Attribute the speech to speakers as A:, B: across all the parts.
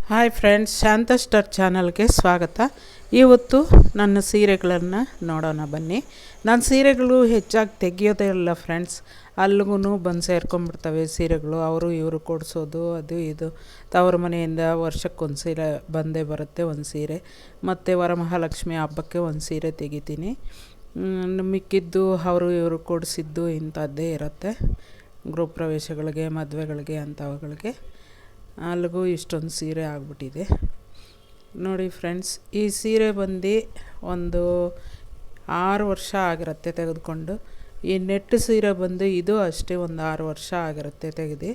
A: Hi friends, ಶಾಂತ star ಚಾನಲ್ಗೆ ಸ್ವಾಗತ. ಇವತ್ತು ನನ್ನ ಸೀರೆಗಳನ್ನು ನೋಡೋಣ ಬನ್ನಿ. ನನ್ನ ಸೀರೆಗಳು ಹೆಚ್ಚಾಗಿ ತೆಗಿಯೋದೇ ಇಲ್ಲ ಫ್ರೆಂಡ್ಸ್. ಅಲ್ಲಿಗೂ ಬಂದು ಸೇರ್ಕೊಂಡ್ಬಿಡ್ತವೆ ಸೀರೆಗಳು. ಅವರು ಇವರು ಕೊಡಿಸೋದು ಅದು ಇದು. ತವ್ರ ಮನೆಯಿಂದ ವರ್ಷಕ್ಕೊಂದು ಸೀರೆ ಬಂದೇ ಬರುತ್ತೆ, ಒಂದು ಸೀರೆ. ಮತ್ತು ವರಮಹಾಲಕ್ಷ್ಮಿ ಹಬ್ಬಕ್ಕೆ ಒಂದು ಸೀರೆ ತೆಗಿತೀನಿ. ಮಿಕ್ಕಿದ್ದು ಅವರು ಇವರು ಕೊಡಿಸಿದ್ದು ಇಂಥದ್ದೇ ಇರುತ್ತೆ. ಗೃಹ ಪ್ರವೇಶಗಳಿಗೆ, ಮದುವೆಗಳಿಗೆ, ಅಂಥವುಗಳಿಗೆ. ಅಲ್ಲಿಗೂ ಇಷ್ಟೊಂದು ಸೀರೆ ಆಗಿಬಿಟ್ಟಿದೆ ನೋಡಿ ಫ್ರೆಂಡ್ಸ್. ಈ ಸೀರೆ ಬಂದು ಒಂದು 6 ವರ್ಷ ಆಗಿರುತ್ತೆ ತೆಗೆದುಕೊಂಡು. ಈ ನೆಟ್ಟು ಸೀರೆ ಬಂದು ಇದು ಅಷ್ಟೇ ಒಂದು 6 ವರ್ಷ ಆಗಿರುತ್ತೆ ತೆಗೆದು.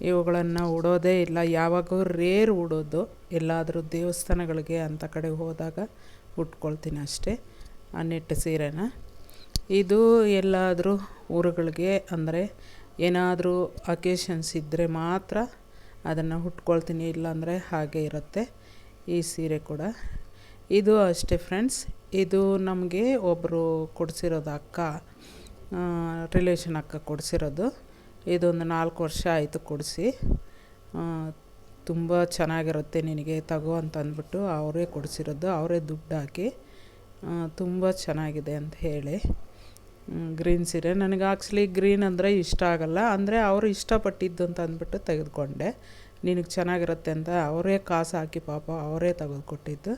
A: ಇವುಗಳನ್ನು ಉಡೋದೇ ಇಲ್ಲ, ಯಾವಾಗೂ ರೇರ್ ಉಡೋದು. ಎಲ್ಲಾದರೂ ದೇವಸ್ಥಾನಗಳಿಗೆ ಅಂಥ ಕಡೆ ಹೋದಾಗ ಉಟ್ಕೊಳ್ತೀನಿ ಅಷ್ಟೇ ಆ ನೆಟ್ಟು ಸೀರೆನ. ಇದು ಎಲ್ಲಾದರೂ ಊರುಗಳಿಗೆ ಅಂದರೆ ಏನಾದರೂ ಅಕೇಶನ್ಸ್ ಇದ್ದರೆ ಮಾತ್ರ ಅದನ್ನು ಉಟ್ಕೊಳ್ತೀನಿ, ಇಲ್ಲಾಂದರೆ ಹಾಗೆ ಇರುತ್ತೆ ಈ ಸೀರೆ ಕೂಡ. ಇದು ಅಷ್ಟೇ ಫ್ರೆಂಡ್ಸ್. ಇದು ನಮಗೆ ಒಬ್ಬರು ಕೊಡಿಸಿರೋದು, ಅಕ್ಕ, ರಿಲೇಷನ್ ಅಕ್ಕ ಕೊಡಿಸಿರೋದು. ಇದೊಂದು 4 ವರ್ಷ ಆಯಿತು ಕೊಡಿಸಿ. ತುಂಬ ಚೆನ್ನಾಗಿರುತ್ತೆ, ನಿನಗೆ ತಗೋ ಅಂತ ಅಂದ್ಬಿಟ್ಟು ಅವರೇ ಕೊಡಿಸಿರೋದು, ಅವರೇ ದುಡ್ಡು ಹಾಕಿ. ತುಂಬ ಚೆನ್ನಾಗಿದೆ ಅಂತ ಹೇಳಿ. ಗ್ರೀನ್ ಸೀರೆ. ನನಗೆ ಆ್ಯಕ್ಚುಲಿ ಗ್ರೀನ್ ಅಂದರೆ ಇಷ್ಟ ಆಗಲ್ಲ, ಅಂದರೆ ಅವರು ಇಷ್ಟಪಟ್ಟಿದ್ದು ಅಂತ ಅಂದ್ಬಿಟ್ಟು ತೆಗೆದುಕೊಂಡೆ. ನಿನಗೆ ಚೆನ್ನಾಗಿರುತ್ತೆ ಅಂತ ಅವರೇ ಕಾಸು ಹಾಕಿ ಪಾಪ ಅವರೇ ತೆಗೆದುಕೊಟ್ಟಿದ್ದು.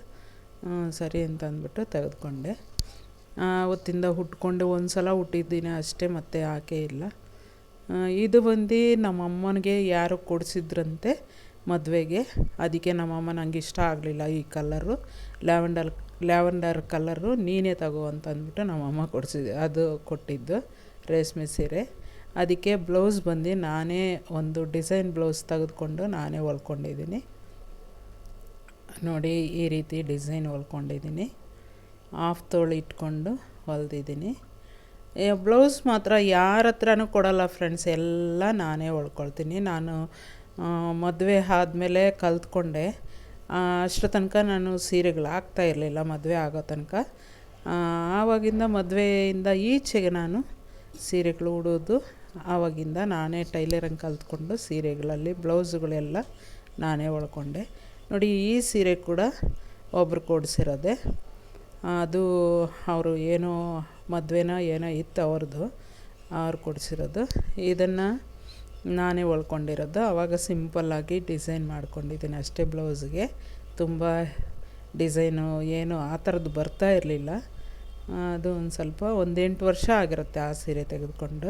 A: ಸರಿ ಅಂತ ಅಂದ್ಬಿಟ್ಟು ತೆಗೆದುಕೊಂಡೆ. ಅವತ್ತಿಂದ ಉಟ್ಕೊಂಡು ಒಂದು ಸಲ ಹುಟ್ಟಿದ್ದೀನಿ ಅಷ್ಟೇ, ಮತ್ತೆ ಹಾಕೇ ಇಲ್ಲ. ಇದು ಬಂದು ನಮ್ಮಮ್ಮನಿಗೆ ಯಾರು ಕೊಡಿಸಿದ್ರಂತೆ ಮದುವೆಗೆ. ಅದಕ್ಕೆ ನಮ್ಮಮ್ಮ ನನಗೆ ಇಷ್ಟ ಆಗಲಿಲ್ಲ ಈ ಕಲರು, ಲ್ಯಾವೆಂಡರ್ ಕಲರು, ನೀನೇ ತಗೋ ಅಂತ ಅಂದ್ಬಿಟ್ಟು ನಮ್ಮಮ್ಮ ಅದು ಕೊಟ್ಟಿದ್ದು ರೇಷ್ಮೆ ಸೀರೆ. ಅದಕ್ಕೆ ಬ್ಲೌಸ್ ಬಂದು ನಾನೇ ಒಂದು ಡಿಸೈನ್ ಬ್ಲೌಸ್ ತೆಗೆದುಕೊಂಡು ನಾನೇ ಹೊಲ್ಕೊಂಡಿದ್ದೀನಿ ನೋಡಿ. ಈ ರೀತಿ ಡಿಸೈನ್ ಹೊಲ್ಕೊಂಡಿದ್ದೀನಿ, ಹಾಫ್ ತೋಳು ಇಟ್ಕೊಂಡು ಹೊಲ್ದಿದ್ದೀನಿ. ಬ್ಲೌಸ್ ಮಾತ್ರ ಯಾರ ಹತ್ರನೂ ಕೊಡಲ್ಲ ಫ್ರೆಂಡ್ಸ್, ಎಲ್ಲ ನಾನೇ ಹೊಲ್ಕೊಳ್ತೀನಿ. ನಾನು ಮದುವೆ ಆದಮೇಲೆ ಕಲ್ತ್ಕೊಂಡೆ. ಅಷ್ಟರ ತನಕ ನಾನು ಸೀರೆಗಳು ಹಾಕ್ತಾಯಿರಲಿಲ್ಲ, ಮದುವೆ ಆಗೋ ತನಕ. ಆವಾಗಿಂದ ಮದುವೆಯಿಂದ ಈಚೆಗೆ ನಾನು ಸೀರೆಗಳು ಉಡೋದು. ಆವಾಗಿಂದ ನಾನೇ ಟೈಲರಿಂಗ್ ಕಲ್ತ್ಕೊಂಡು ಸೀರೆಗಳಲ್ಲಿ ಬ್ಲೌಸುಗಳೆಲ್ಲ ನಾನೇ ಹೊಲ್ಕೊಂಡೆ ನೋಡಿ. ಈ ಸೀರೆ ಕೂಡ ಒಬ್ಬರು ಕೊಡಿಸಿರೋದೆ. ಅದು ಅವರು ಏನೋ ಮದುವೆನೋ ಏನೋ ಇತ್ತು ಅವ್ರದ್ದು, ಅವ್ರು ಕೊಡಿಸಿರೋದು. ಇದನ್ನು ನಾನೇ ಹೊಲ್ಕೊಂಡಿರೋದು. ಆವಾಗ ಸಿಂಪಲ್ಲಾಗಿ ಡಿಸೈನ್ ಮಾಡ್ಕೊಂಡಿದ್ದೀನಿ ಅಷ್ಟೇ ಬ್ಲೌಸ್ಗೆ. ತುಂಬ ಡಿಸೈನು ಏನು ಆ ಥರದ್ದು ಬರ್ತಾ ಇರಲಿಲ್ಲ. ಅದು ಒಂದು ಸ್ವಲ್ಪ 8 ವರ್ಷ ಆಗಿರುತ್ತೆ ಆ ಸೀರೆ ತೆಗೆದುಕೊಂಡು.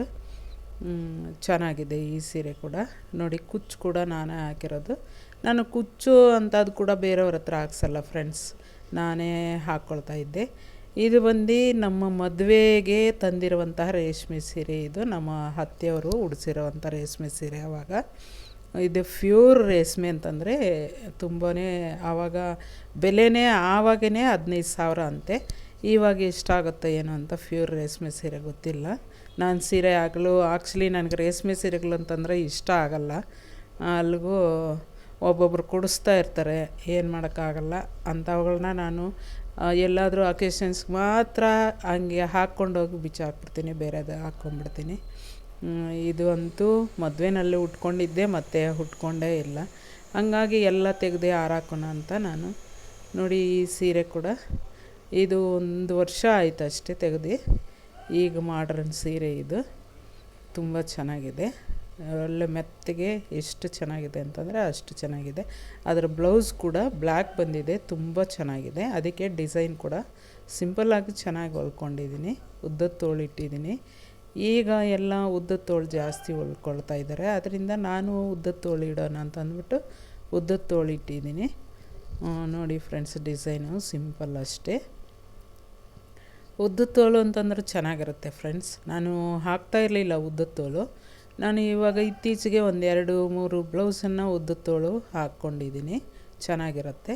A: ಚೆನ್ನಾಗಿದೆ ಈ ಸೀರೆ ಕೂಡ ನೋಡಿ. ಕುಚ್ಚು ಕೂಡ ನಾನೇ ಹಾಕಿರೋದು. ನಾನು ಕುಚ್ಚು ಅಂಥದ್ದು ಕೂಡ ಬೇರೆಯವ್ರ ಹತ್ರ ಹಾಕ್ಸಲ್ಲ ಫ್ರೆಂಡ್ಸ್, ನಾನೇ ಹಾಕ್ಕೊಳ್ತಾ ಇದ್ದೆ. ಇದು ಬಂದು ನಮ್ಮ ಮದುವೆಗೆ ತಂದಿರುವಂತಹ ರೇಷ್ಮೆ ಸೀರೆ. ಇದು ನಮ್ಮ ಅತ್ತೆಯವರು ಉಡಿಸಿರೋವಂಥ ರೇಷ್ಮೆ ಸೀರೆ. ಆವಾಗ ಇದು ಪ್ಯೂರ್ ರೇಷ್ಮೆ ಅಂತಂದರೆ ತುಂಬಾ ಆವಾಗ ಬೆಲೆನೇ ಆವಾಗೇ 15,000 ಅಂತೆ. ಇವಾಗ ಎಷ್ಟಾಗುತ್ತೋ ಏನೋ ಅಂತ ಪ್ಯೂರ್ ರೇಷ್ಮೆ ಸೀರೆ ಗೊತ್ತಿಲ್ಲ. ನಾನು ಸೀರೆ ಆಗಲು ಆ್ಯಕ್ಚುಲಿ ನನಗೆ ರೇಷ್ಮೆ ಸೀರೆಗಳು ಅಂತಂದರೆ ಇಷ್ಟ ಆಗಲ್ಲ. ಅಲ್ಲಿಗೂ ಒಬ್ಬೊಬ್ರು ಕೊಡಿಸ್ತಾ ಇರ್ತಾರೆ, ಏನು ಮಾಡೋಕ್ಕಾಗಲ್ಲ. ಅಂಥವುಗಳನ್ನ ನಾನು ಎಲ್ಲಾದರೂ ಅಕೇಶನ್ಸ್ಗೆ ಮಾತ್ರ ಹಂಗೆ ಹಾಕ್ಕೊಂಡೋಗಿ ಬಿಚ್ಚಾಕ್ಬಿಡ್ತೀನಿ, ಬೇರೆದು ಹಾಕ್ಕೊಂಡ್ಬಿಡ್ತೀನಿ. ಇದು ಅಂತೂ ಮದುವೆನಲ್ಲಿ ಉಟ್ಕೊಂಡಿದ್ದೆ, ಮತ್ತೆ ಉಟ್ಕೊಂಡೇ ಇಲ್ಲ. ಹಂಗಾಗಿ ಎಲ್ಲ ತೆಗೆದೇ ಹಾರಾಕೋಣ ಅಂತ ನಾನು ನೋಡಿ. ಈ ಸೀರೆ ಕೂಡ ಇದು 1 ವರ್ಷ ಆಯಿತು ಅಷ್ಟೇ ತೆಗೆದು. ಈಗ ಮಾಡ್ರನ್ ಸೀರೆ ಇದು. ತುಂಬ ಚೆನ್ನಾಗಿದೆ, ಒಳ್ಳೆ ಮೆತ್ತಗೆ. ಎಷ್ಟು ಚೆನ್ನಾಗಿದೆ ಅಂತಂದರೆ ಅಷ್ಟು ಚೆನ್ನಾಗಿದೆ. ಅದರ ಬ್ಲೌಸ್ ಕೂಡ ಬ್ಲ್ಯಾಕ್ ಬಂದಿದೆ, ತುಂಬ ಚೆನ್ನಾಗಿದೆ. ಅದಕ್ಕೆ ಡಿಸೈನ್ ಕೂಡ ಸಿಂಪಲ್ಲಾಗಿ ಚೆನ್ನಾಗಿ ಹೊಲ್ಕೊಂಡಿದ್ದೀನಿ. ಉದ್ದದ ತೋಳು ಇಟ್ಟಿದ್ದೀನಿ. ಈಗ ಎಲ್ಲ ಉದ್ದದ ತೋಳು ಜಾಸ್ತಿ ಹೊಲ್ಕೊಳ್ತಾ ಇದ್ದಾರೆ, ಅದರಿಂದ ನಾನು ಉದ್ದದ ತೋಳು ಇಡೋಣ ಅಂತ ಅಂದ್ಬಿಟ್ಟು ಉದ್ದದ ತೋಳು ಇಟ್ಟಿದ್ದೀನಿ ನೋಡಿ ಫ್ರೆಂಡ್ಸ್. ಡಿಸೈನು ಸಿಂಪಲ್ ಅಷ್ಟೇ. ಉದ್ದದ ತೋಳು ಅಂತಂದ್ರೆ ಚೆನ್ನಾಗಿರುತ್ತೆ ಫ್ರೆಂಡ್ಸ್. ನಾನು ಹಾಕ್ತಾ ಇರಲಿಲ್ಲ ಉದ್ದದ ತೋಳು. ನಾನು ಇವಾಗ ಇತ್ತೀಚೆಗೆ 1-2-3 ಬ್ಲೌಸನ್ನು ಉದ್ದದ ತೋಳು ಹಾಕ್ಕೊಂಡಿದ್ದೀನಿ, ಚೆನ್ನಾಗಿರುತ್ತೆ.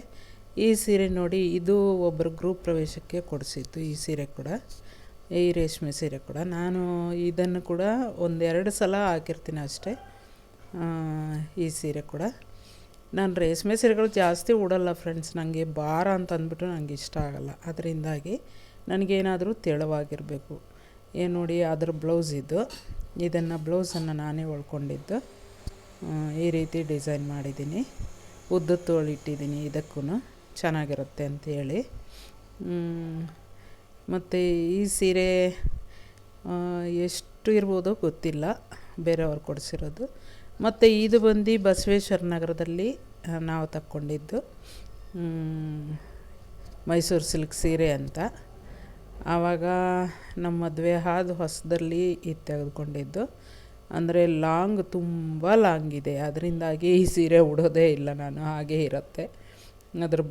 A: ಈ ಸೀರೆ ನೋಡಿ, ಇದು ಒಬ್ಬರು ಗೃಹ ಪ್ರವೇಶಕ್ಕೆ ಕೊಡಿಸಿತ್ತು ಈ ಸೀರೆ ಕೂಡ, ಈ ರೇಷ್ಮೆ ಸೀರೆ ಕೂಡ. ನಾನು ಇದನ್ನು ಕೂಡ 1-2 ಸಲ ಹಾಕಿರ್ತೀನಿ ಅಷ್ಟೇ. ಈ ಸೀರೆ ಕೂಡ ನಾನು ರೇಷ್ಮೆ ಸೀರೆಗಳು ಜಾಸ್ತಿ ಉಡಲ್ಲ ಫ್ರೆಂಡ್ಸ್. ನನಗೆ ಭಾರ ಅಂತ ಅಂದ್ಬಿಟ್ಟು ನನಗೆ ಇಷ್ಟ ಆಗಲ್ಲ. ಅದರಿಂದಾಗಿ ನನಗೇನಾದರೂ ತೆಳುವಾಗಿರಬೇಕು. ಏನು ನೋಡಿ, ಅದರ ಬ್ಲೌಸ್ ಇದು. ಇದನ್ನು ಬ್ಲೌಸನ್ನು ನಾನೇ ಹೊಲ್ಕೊಂಡಿದ್ದು. ಈ ರೀತಿ ಡಿಸೈನ್ ಮಾಡಿದ್ದೀನಿ. ಉದ್ದ ತೋಳಿಟ್ಟಿದ್ದೀನಿ ಇದಕ್ಕೂ ಚೆನ್ನಾಗಿರುತ್ತೆ ಅಂಥೇಳಿ. ಮತ್ತು ಈ ಸೀರೆ ಎಷ್ಟು ಇರ್ಬೋದೋ ಗೊತ್ತಿಲ್ಲ, ಬೇರೆಯವ್ರು ಕೊಡಿಸಿರೋದು. ಮತ್ತು ಇದು ಬಂದು ಬಸವೇಶ್ವರ ನಗರದಲ್ಲಿ ನಾವು ತಕ್ಕೊಂಡಿದ್ದು ಮೈಸೂರು ಸಿಲ್ಕ್ ಸೀರೆ ಅಂತ. ಆವಾಗ ನಮ್ಮ ಮದುವೆ ಆದ ಹೊಸದಲ್ಲಿ ಇದು ತೆಗೆದುಕೊಂಡಿದ್ದು. ಅಂದರೆ ಲಾಂಗ್, ತುಂಬ ಲಾಂಗ್ ಇದೆ, ಅದರಿಂದಾಗಿ ಈ ಸೀರೆ ಉಡೋದೇ ಇಲ್ಲ ನಾನು, ಹಾಗೇ ಇರುತ್ತೆ. ಅದ್ರ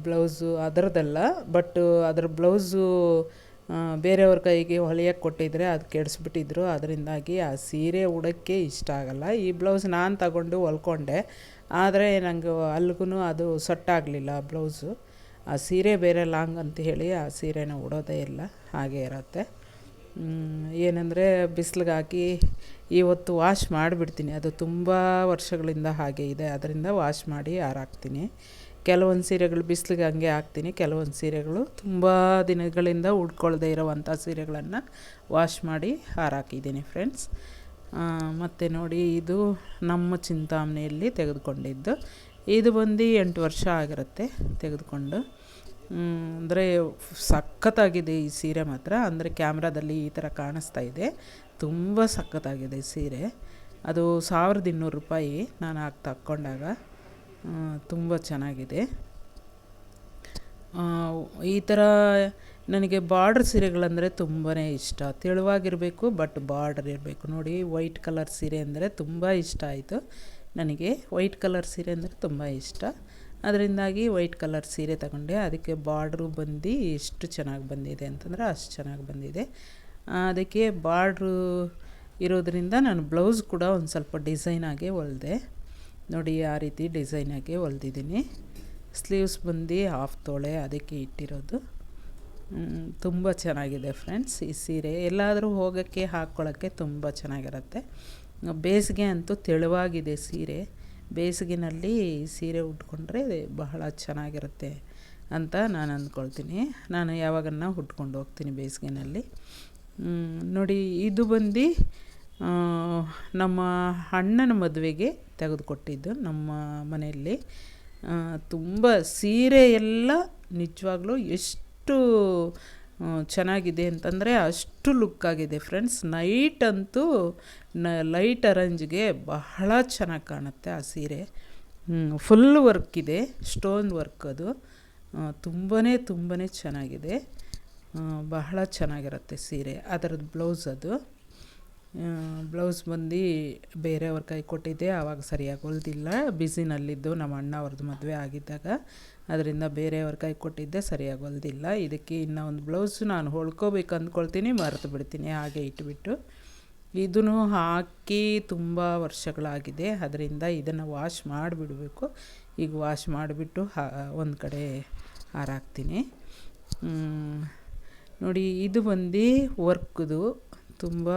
A: ಬ್ಲೌಸು ಅದರದ್ದಲ್ಲ, ಬಟ್ ಅದ್ರ ಬ್ಲೌಸು ಬೇರೆಯವ್ರ ಕೈಗೆ ಹೊಲಿಯೋಕ್ಕೆ ಕೊಟ್ಟಿದ್ರೆ ಅದು ಕೆಡಿಸ್ಬಿಟ್ಟಿದ್ರು. ಅದರಿಂದಾಗಿ ಆ ಸೀರೆ ಉಡೋಕ್ಕೆ ಇಷ್ಟ ಆಗಲ್ಲ. ಈ ಬ್ಲೌಸ್ ನಾನು ತಗೊಂಡು ಹೊಲ್ಕೊಂಡೆ, ಆದರೆ ನನಗೆ ಅಲ್ಲಿಗೂ ಅದು ಸೊಟ್ಟಾಗಲಿಲ್ಲ ಬ್ಲೌಸು. ಆ ಸೀರೆ ಬೇರೆ ಲಾಂಗ್ ಅಂತ ಹೇಳಿ ಆ ಸೀರೆನ ಉಡೋದೇ ಇಲ್ಲ, ಹಾಗೇ ಇರುತ್ತೆ. ಏನಂದರೆ ಬಿಸಿಲಿಗೆ ಹಾಕಿ ಇವತ್ತು ವಾಶ್ ಮಾಡಿಬಿಡ್ತೀನಿ. ಅದು ತುಂಬ ವರ್ಷಗಳಿಂದ ಹಾಗೆ ಇದೆ, ಅದರಿಂದ ವಾಶ್ ಮಾಡಿ ಹಾರಾಕ್ತೀನಿ. ಕೆಲವೊಂದು ಸೀರೆಗಳು ಬಿಸಿಲಿಗೆ ಹಂಗೆ ಹಾಕ್ತೀನಿ, ಕೆಲವೊಂದು ಸೀರೆಗಳು ತುಂಬ ದಿನಗಳಿಂದ ಉಟ್ಕೊಳ್ದೇ ಇರೋವಂಥ ಸೀರೆಗಳನ್ನು ವಾಶ್ ಮಾಡಿ ಹಾರಾಕಿದ್ದೀನಿ ಫ್ರೆಂಡ್ಸ್. ಮತ್ತು ನೋಡಿ, ಇದು ನಮ್ಮ ಚಿಂತಾಮಣಿಯಲ್ಲಿ ತೆಗೆದುಕೊಂಡಿದ್ದು. ಇದು ಬಂದು 8 ವರ್ಷ ಆಗಿರುತ್ತೆ ತೆಗೆದುಕೊಂಡು. ಅಂದರೆ ಸಖತ್ತಾಗಿದೆ ಈ ಸೀರೆ ಮಾತ್ರ. ಅಂದರೆ ಕ್ಯಾಮ್ರಾದಲ್ಲಿ ಈ ಥರ ಕಾಣಿಸ್ತಾ ಇದೆ, ತುಂಬ ಸಖತ್ತಾಗಿದೆ ಸೀರೆ. ಅದು 1200 ರೂಪಾಯಿ ನಾನು ಆಗ ತಕ್ಕೊಂಡಾಗ. ತುಂಬ ಚೆನ್ನಾಗಿದೆ. ಈ ಥರ ನನಗೆ ಬಾರ್ಡ್ರ್ ಸೀರೆಗಳಂದರೆ ತುಂಬಾ ಇಷ್ಟ. ತೆಳುವಾಗಿರಬೇಕು, ಬಟ್ ಬಾರ್ಡರ್ ಇರಬೇಕು. ನೋಡಿ, ವೈಟ್ ಕಲರ್ ಸೀರೆ ಅಂದರೆ ತುಂಬ ಇಷ್ಟ ಆಯಿತು ನನಗೆ. ವೈಟ್ ಕಲರ್ ಸೀರೆ ಅಂದರೆ ತುಂಬ ಇಷ್ಟ, ಅದರಿಂದಾಗಿ ವೈಟ್ ಕಲರ್ ಸೀರೆ ತಗೊಂಡೆ. ಅದಕ್ಕೆ ಬಾರ್ಡ್ರು ಬಂದು ಎಷ್ಟು ಚೆನ್ನಾಗಿ ಬಂದಿದೆ ಅಂತಂದರೆ ಅಷ್ಟು ಚೆನ್ನಾಗಿ ಬಂದಿದೆ. ಅದಕ್ಕೆ ಬಾರ್ಡ್ರು ಇರೋದರಿಂದ ನಾನು ಬ್ಲೌಸ್ ಕೂಡ ಒಂದು ಸ್ವಲ್ಪ ಡಿಸೈನಾಗೆ ಹೊಲಿದೆ. ನೋಡಿ, ಆ ರೀತಿ ಡಿಸೈನಾಗೆ ಹೊಲ್ದಿದ್ದೀನಿ. ಸ್ಲೀವ್ಸ್ ಬಂದು 1/2 ತೊಳೆ ಅದಕ್ಕೆ ಇಟ್ಟಿರೋದು. ತುಂಬ ಚೆನ್ನಾಗಿದೆ ಫ್ರೆಂಡ್ಸ್ ಈ ಸೀರೆ. ಎಲ್ಲಾದರೂ ಹೋಗೋಕ್ಕೆ ಹಾಕ್ಕೊಳ್ಳೋಕ್ಕೆ ತುಂಬ ಚೆನ್ನಾಗಿರುತ್ತೆ. ಬೇಸಿಗೆ ಅಂತೂ ತೆಳುವಾಗಿದೆ ಸೀರೆ. ಬೇಸಿಗೆನಲ್ಲಿ ಸೀರೆ ಉಟ್ಕೊಂಡ್ರೆ ಬಹಳ ಚೆನ್ನಾಗಿರುತ್ತೆ ಅಂತ ನಾನು ಅಂದ್ಕೊಳ್ತೀನಿ. ನಾನು ಯಾವಾಗನ್ನ ಉಟ್ಕೊಂಡು ಹೋಗ್ತೀನಿ ಬೇಸಿಗೆನಲ್ಲಿ. ನೋಡಿ, ಇದು ಬಂದು ನಮ್ಮ ಅಣ್ಣನ ಮದುವೆಗೆ ತೆಗೆದುಕೊಟ್ಟಿದ್ದು ನಮ್ಮ ಮನೆಯಲ್ಲಿ. ತುಂಬ ಸೀರೆ ಎಲ್ಲ ನಿಜವಾಗ್ಲೂ ಎಷ್ಟು ಚೆನ್ನಾಗಿದೆ ಅಂತಂದರೆ ಅಷ್ಟು ಲುಕ್ಕಾಗಿದೆ ಫ್ರೆಂಡ್ಸ್. ನೈಟ್ ಅಂತೂ ಲೈಟ್ ಅರೇಂಜ್ಗೆ ಬಹಳ ಚೆನ್ನಾಗಿ ಕಾಣುತ್ತೆ ಆ ಸೀರೆ. ಫುಲ್ ವರ್ಕ್ ಇದೆ, ಸ್ಟೋನ್ ವರ್ಕ್. ಅದು ತುಂಬಾ ಚೆನ್ನಾಗಿದೆ, ಬಹಳ ಚೆನ್ನಾಗಿರುತ್ತೆ ಸೀರೆ. ಅದರದ್ದು ಬ್ಲೌಸ್, ಅದು ಬ್ಲೌಸ್ ಬಂದು ಬೇರೆಯವ್ರ ಕೈ ಕೊಟ್ಟಿದ್ದೆ, ಆವಾಗ ಸರಿಯಾಗಿ ಹೊಲ್ದಿಲ್ಲ. ಬ್ಯುಸಿನಲ್ಲಿದ್ದು ನಮ್ಮ ಅಣ್ಣ ಅವ್ರದ್ದು ಮದುವೆ ಆಗಿದ್ದಾಗ, ಅದರಿಂದ ಬೇರೆಯವ್ರ ಕೈ ಕೊಟ್ಟಿದ್ದೆ, ಸರಿಯಾಗಿ ಹೊಲ್ದಿಲ್ಲ. ಇದಕ್ಕೆ ಇನ್ನೂ ಒಂದು ಬ್ಲೌಸು ನಾನು ಹೊಲ್ಕೋಬೇಕು ಅಂದ್ಕೊಳ್ತೀನಿ, ಮರೆತು ಬಿಡ್ತೀನಿ, ಹಾಗೆ ಇಟ್ಬಿಟ್ಟು. ಇದನ್ನು ಹಾಕಿ ತುಂಬ ವರ್ಷಗಳಾಗಿದೆ, ಅದರಿಂದ ಇದನ್ನು ವಾಶ್ ಮಾಡಿಬಿಡಬೇಕು. ಈಗ ವಾಶ್ ಮಾಡಿಬಿಟ್ಟು ಒಂದು ಕಡೆ ಹಾರಾಕ್ತೀನಿ. ನೋಡಿ, ಇದು ಬಂದು ವರ್ಕ್ದು ತುಂಬ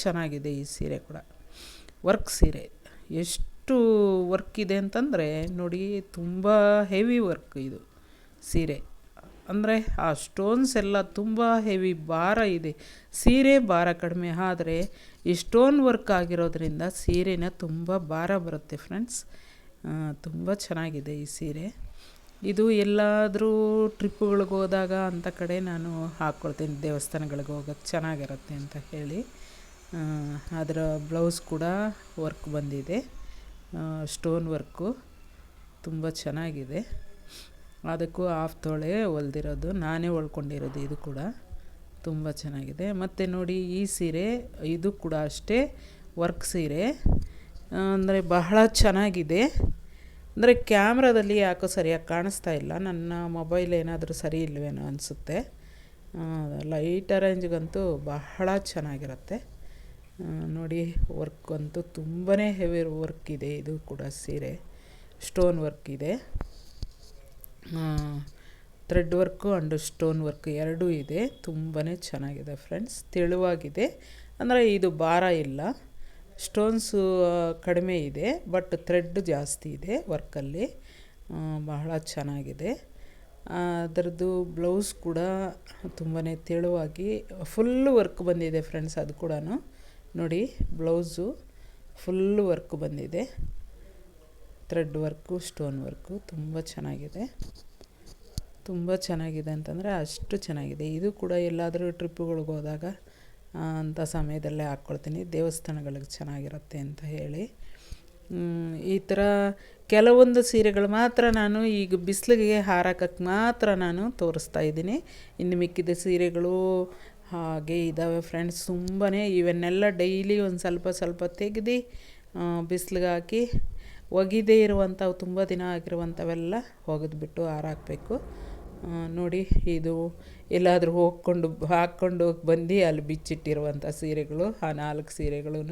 A: ಚೆನ್ನಾಗಿದೆ ಈ ಸೀರೆ ಕೂಡ. ವರ್ಕ್ ಸೀರೆ ಎಷ್ಟು ವರ್ಕ್ ಇದೆ ಅಂತಂದರೆ ನೋಡಿ, ತುಂಬ ಹೆವಿ ವರ್ಕ್ ಇದು ಸೀರೆ. ಅಂದರೆ ಆ ಸ್ಟೋನ್ಸ್ ಎಲ್ಲ ತುಂಬ ಹೆವಿ ಭಾರ ಇದೆ. ಸೀರೆ ಭಾರ ಕಡಿಮೆ, ಆದರೆ ಈ ಸ್ಟೋನ್ ವರ್ಕ್ ಆಗಿರೋದ್ರಿಂದ ಸೀರೆನ ತುಂಬ ಭಾರ ಬರುತ್ತೆ ಫ್ರೆಂಡ್ಸ್. ತುಂಬ ಚೆನ್ನಾಗಿದೆ ಈ ಸೀರೆ. ಇದು ಎಲ್ಲಾದರೂ ಟ್ರಿಪ್ಪುಗಳಿಗೆ ಹೋದಾಗ ಅಂಥ ಕಡೆ ನಾನು ಹಾಕ್ಕೊಳ್ತೀನಿ, ದೇವಸ್ಥಾನಗಳಿಗೆ ಹೋಗೋಕ್ಕೆ ಚೆನ್ನಾಗಿರುತ್ತೆ ಅಂತ ಹೇಳಿ. ಅದರ ಬ್ಲೌಸ್ ಕೂಡ ವರ್ಕ್ ಬಂದಿದೆ, ಸ್ಟೋನ್ ವರ್ಕು ತುಂಬ ಚೆನ್ನಾಗಿದೆ. ಅದಕ್ಕೂ 1/2 ತೊಳೆ ಹೊಲ್ದಿರೋದು, ನಾನೇ ಹೊಲ್ಕೊಂಡಿರೋದು. ಇದು ಕೂಡ ತುಂಬ ಚೆನ್ನಾಗಿದೆ. ಮತ್ತು ನೋಡಿ, ಈ ಸೀರೆ ಇದು ಕೂಡ ಅಷ್ಟೇ ವರ್ಕ್ ಸೀರೆ. ಅಂದರೆ ಬಹಳ ಚೆನ್ನಾಗಿದೆ. ಅಂದರೆ ಕ್ಯಾಮ್ರಾದಲ್ಲಿ ಯಾಕೋ ಸರಿಯಾಗಿ ಕಾಣಿಸ್ತಾ ಇಲ್ಲ, ನನ್ನ ಮೊಬೈಲ್ ಏನಾದರೂ ಸರಿ ಇಲ್ಲವೇನೋ ಅನಿಸುತ್ತೆ. ಲೈಟ್ ಅರೇಂಜ್ಗಂತೂ ಬಹಳ ಚೆನ್ನಾಗಿರುತ್ತೆ. ನೋಡಿ, ವರ್ಕ್ ಅಂತೂ ತುಂಬಾ ಹೆವಿ ವರ್ಕ್ ಇದೆ. ಇದು ಕೂಡ ಸೀರೆ ಸ್ಟೋನ್ ವರ್ಕ್ ಇದೆ, thread work and stone work ಎರಡೂ ಇದೆ. ತುಂಬಾ ಚೆನ್ನಾಗಿದೆ ಫ್ರೆಂಡ್ಸ್, ತೆಳುವಾಗಿದೆ. ಅಂದರೆ ಇದು ಭಾರ ಇಲ್ಲ, ಸ್ಟೋನ್ಸು ಕಡಿಮೆ ಇದೆ, ಬಟ್ ಥ್ರೆಡ್ ಜಾಸ್ತಿ ಇದೆ ವರ್ಕಲ್ಲಿ. ಬಹಳ ಚೆನ್ನಾಗಿದೆ. ಅದರದ್ದು ಬ್ಲೌಸ್ ಕೂಡ ತುಂಬಾ ತೆಳುವಾಗಿ ಫುಲ್ಲು ವರ್ಕ್ ಬಂದಿದೆ ಫ್ರೆಂಡ್ಸ್. ಅದು ಕೂಡ ನೋಡಿ, ಬ್ಲೌಸು ಫುಲ್ಲು ವರ್ಕ್ ಬಂದಿದೆ. ಥ್ರೆಡ್ ವರ್ಕು, ಸ್ಟೋನ್ ವರ್ಕು ತುಂಬ ಚೆನ್ನಾಗಿದೆ. ತುಂಬ ಚೆನ್ನಾಗಿದೆ ಅಂತಂದರೆ ಅಷ್ಟು ಚೆನ್ನಾಗಿದೆ. ಇದು ಕೂಡ ಎಲ್ಲಾದರೂ ಟ್ರಿಪ್ಪುಗಳಿಗೆ ಹೋದಾಗ ಅಂಥ ಸಮಯದಲ್ಲೇ ಹಾಕ್ಕೊಳ್ತೀನಿ, ದೇವಸ್ಥಾನಗಳಿಗೆ ಚೆನ್ನಾಗಿರುತ್ತೆ ಅಂತ ಹೇಳಿ. ಈ ಥರ ಕೆಲವೊಂದು ಸೀರೆಗಳು ಮಾತ್ರ ನಾನು ಈಗ ಬಿಸಿಲಿಗೆ ಹಾರಾಕಕ್ಕೆ ಮಾತ್ರ ನಾನು ತೋರಿಸ್ತಾ ಇದ್ದೀನಿ. ಇನ್ನು ಮಿಕ್ಕಿದ ಸೀರೆಗಳು ಹಾಗೆ ಇದ್ದಾವೆ ಫ್ರೆಂಡ್ಸ್ ತುಂಬಾ. ಇವನ್ನೆಲ್ಲ ಡೈಲಿ ಒಂದು ಸ್ವಲ್ಪ ಸ್ವಲ್ಪ ತೆಗೆದು ಬಿಸಿಲಿಗೆ ಹಾಕಿ ಒಗಿದೇ ಇರುವಂಥವು, ತುಂಬ ದಿನ ಆಗಿರುವಂಥವೆಲ್ಲ ಒಗೆದ್ಬಿಟ್ಟು ಆರಾಕಬೇಕು. ನೋಡಿ, ಇದು ಎಲ್ಲಾದರೂ ಹಾಕ್ಕೊಂಡು ಬಂದು ಅಲ್ಲಿ ಬಿಚ್ಚಿಟ್ಟಿರುವಂಥ ಸೀರೆಗಳು, ಆ 4 ಸೀರೆಗಳೂ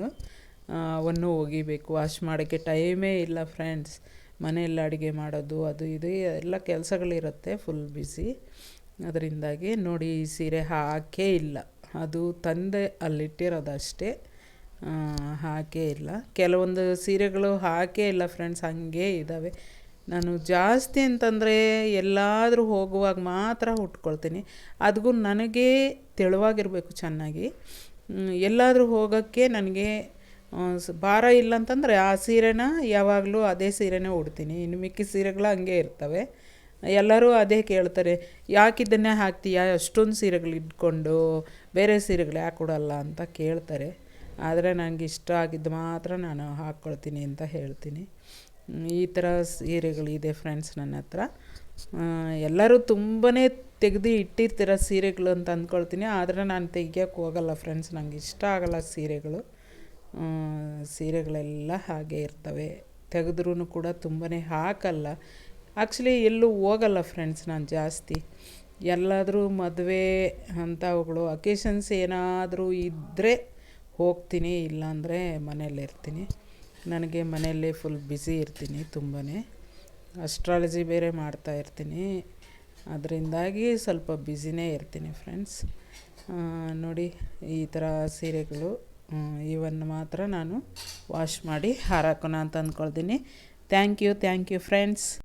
A: ಅವನ್ನು ಒಗಿಬೇಕು. ವಾಶ್ ಮಾಡೋಕ್ಕೆ ಟೈಮೇ ಇಲ್ಲ ಫ್ರೆಂಡ್ಸ್. ಮನೆಯಲ್ಲಿ ಅಡುಗೆ ಮಾಡೋದು ಅದು ಇದು ಎಲ್ಲ ಕೆಲಸಗಳಿರುತ್ತೆ, ಫುಲ್ ಬ್ಯುಸಿ. ಅದರಿಂದಾಗಿ ನೋಡಿ, ಈ ಸೀರೆ ಹಾಕೇ ಇಲ್ಲ, ಅದು ತಂದೆ ಅಲ್ಲಿಟ್ಟಿರೋದಷ್ಟೇ, ಹಾಕೇ ಇಲ್ಲ. ಕೆಲವೊಂದು ಸೀರೆಗಳು ಹಾಕೇ ಇಲ್ಲ ಫ್ರೆಂಡ್ಸ್, ಹಾಗೇ ಇದ್ದಾವೆ. ನಾನು ಜಾಸ್ತಿ ಅಂತಂದರೆ ಎಲ್ಲಾದರೂ ಹೋಗುವಾಗ ಮಾತ್ರ ಉಟ್ಕೊಳ್ತೀನಿ. ಅದಕ್ಕೂ ನನಗೆ ತೆಳುವಾಗಿರಬೇಕು ಚೆನ್ನಾಗಿ. ಎಲ್ಲಾದರೂ ಹೋಗೋಕ್ಕೆ ನನಗೆ ಭಾರ ಇಲ್ಲ ಅಂತಂದರೆ ಆ ಸೀರೆನ ಯಾವಾಗಲೂ ಅದೇ ಸೀರೆನೇ ಉಡ್ತೀನಿ. ಇನ್ನು ಮಿಕ್ಕಿ ಸೀರೆಗಳು ಹಂಗೆ ಇರ್ತವೆ. ಎಲ್ಲರೂ ಅದೇ ಕೇಳ್ತಾರೆ, ಯಾಕೆ ಇದನ್ನೇ ಹಾಕ್ತೀಯಾ, ಅಷ್ಟೊಂದು ಸೀರೆಗಳು ಇಟ್ಕೊಂಡು ಬೇರೆ ಸೀರೆಗಳು ಯಾಕೆ ಕೊಡಲ್ಲ ಅಂತ ಕೇಳ್ತಾರೆ. ಆದರೆ ನನಗೆ ಇಷ್ಟ ಆಗಿದ್ದು ಮಾತ್ರ ನಾನು ಹಾಕ್ಕೊಳ್ತೀನಿ ಅಂತ ಹೇಳ್ತೀನಿ. ಈ ಥರ ಸೀರೆಗಳಿದೆ ಫ್ರೆಂಡ್ಸ್ ನನ್ನ ಹತ್ರ. ಎಲ್ಲರೂ ತುಂಬಾ ತೆಗೆದು ಇಟ್ಟಿರ್ತೀರ ಸೀರೆಗಳು ಅಂತ ಅಂದ್ಕೊಳ್ತೀನಿ, ಆದರೆ ನಾನು ತೆಗಿಯೋಕ್ಕೆ ಹೋಗಲ್ಲ ಫ್ರೆಂಡ್ಸ್, ನನಗೆ ಇಷ್ಟ ಆಗಲ್ಲ ಸೀರೆಗಳು. ಸೀರೆಗಳೆಲ್ಲ ಹಾಗೆ ಇರ್ತವೆ, ತೆಗೆದ್ರೂ ಕೂಡ ತುಂಬಾ ಹಾಕಲ್ಲ. ಆ್ಯಕ್ಚುಲಿ ಎಲ್ಲೂ ಹೋಗಲ್ಲ ಫ್ರೆಂಡ್ಸ್ ನಾನು ಜಾಸ್ತಿ. ಎಲ್ಲಾದರೂ ಮದುವೆ ಅಂಥವುಗಳು ಅಕೇಶನ್ಸ್ ಏನಾದರೂ ಇದ್ದರೆ ಹೋಗ್ತೀನಿ, ಇಲ್ಲಾಂದರೆ ಮನೆಯಲ್ಲಿರ್ತೀನಿ. ನನಗೆ ಮನೆಯಲ್ಲೇ ಫುಲ್ ಬ್ಯುಸಿ ಇರ್ತೀನಿ ತುಂಬಾ. ಅಸ್ಟ್ರಾಲಜಿ ಬೇರೆ ಮಾಡ್ತಾಯಿರ್ತೀನಿ, ಅದರಿಂದಾಗಿ ಸ್ವಲ್ಪ ಬ್ಯುಸಿನೇ ಇರ್ತೀನಿ ಫ್ರೆಂಡ್ಸ್. ನೋಡಿ, ಈ ಥರ ಸೀರೆಗಳು ಇವನ್ನು ಮಾತ್ರ ನಾನು ವಾಶ್ ಮಾಡಿ ಹಾರಾಕೋಣ ಅಂತ ಅಂದ್ಕೊಳ್ತೀನಿ. Thank you friends.